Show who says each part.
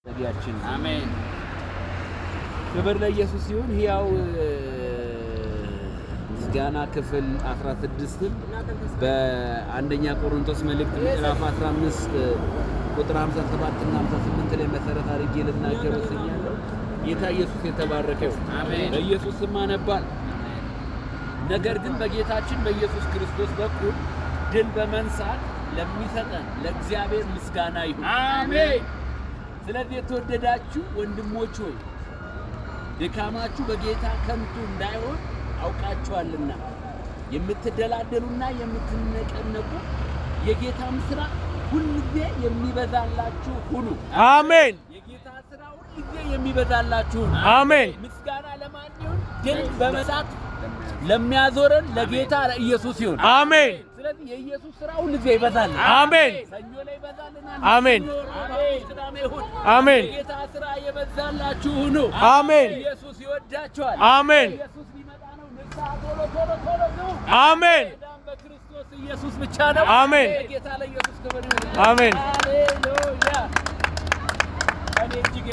Speaker 1: ነቢያችን
Speaker 2: አሜን።
Speaker 1: ክብር ለኢየሱስ ይሁን። ሕያው ምስጋና ክፍል 16 በአንደኛ ቆሮንቶስ መልእክት ምዕራፍ 15 ቁጥር 57 እና 58 ላይ መሰረት አድርጌ ልናገር ወስኛለሁ። ጌታ ኢየሱስ የተባረከ ይሁን።
Speaker 2: አሜን።
Speaker 1: በኢየሱስ ስም አነባል። ነገር ግን በጌታችን በኢየሱስ ክርስቶስ በኩል ድል በመንሳት ለሚሰጠን ለእግዚአብሔር ምስጋና ይሁን።
Speaker 2: አሜን።
Speaker 1: ስለዚህ የተወደዳችሁ ወንድሞች ሆይ ድካማችሁ በጌታ ከንቱ እንዳይሆን አውቃችኋልና የምትደላደሉና የምትነቀነቁ የጌታም ሥራ ሁልጊዜ የሚበዛላችሁ ሁኑ።
Speaker 3: አሜን።
Speaker 1: የጌታ ሥራ ሁልጊዜ የሚበዛላችሁ ሁኑ።
Speaker 3: አሜን።
Speaker 1: ምስጋና ለማን ይሁን? ድል በመንሳት ለሚያዞረን ለጌታ ለኢየሱስ ይሁን።
Speaker 3: አሜን።
Speaker 1: ስለዚህ የኢየሱስ ሥራ ሁልጊዜ ይበዛል።
Speaker 3: አሜን።
Speaker 1: ሰኞ ላይ ይበዛልናል።
Speaker 3: አሜን።
Speaker 1: ቅዳሜ ይሁን።
Speaker 3: አሜን።
Speaker 1: የጌታ ሥራ የበዛላችሁ ሁኑ።
Speaker 3: አሜን።
Speaker 1: ኢየሱስ ይወዳችኋል።
Speaker 3: አሜን።
Speaker 1: ኢየሱስ ሊመጣ ነው። ንስሐ ቶሎ ቶሎ ቶሎ ግቡ።
Speaker 3: አሜን።
Speaker 1: መዳን በክርስቶስ ኢየሱስ ብቻ ነው።
Speaker 3: አሜን።
Speaker 1: ለጌታ ለኢየሱስ ክብር ይሁን።
Speaker 3: አሜን።
Speaker 1: ሃሌሉያ። እኔ እጅግ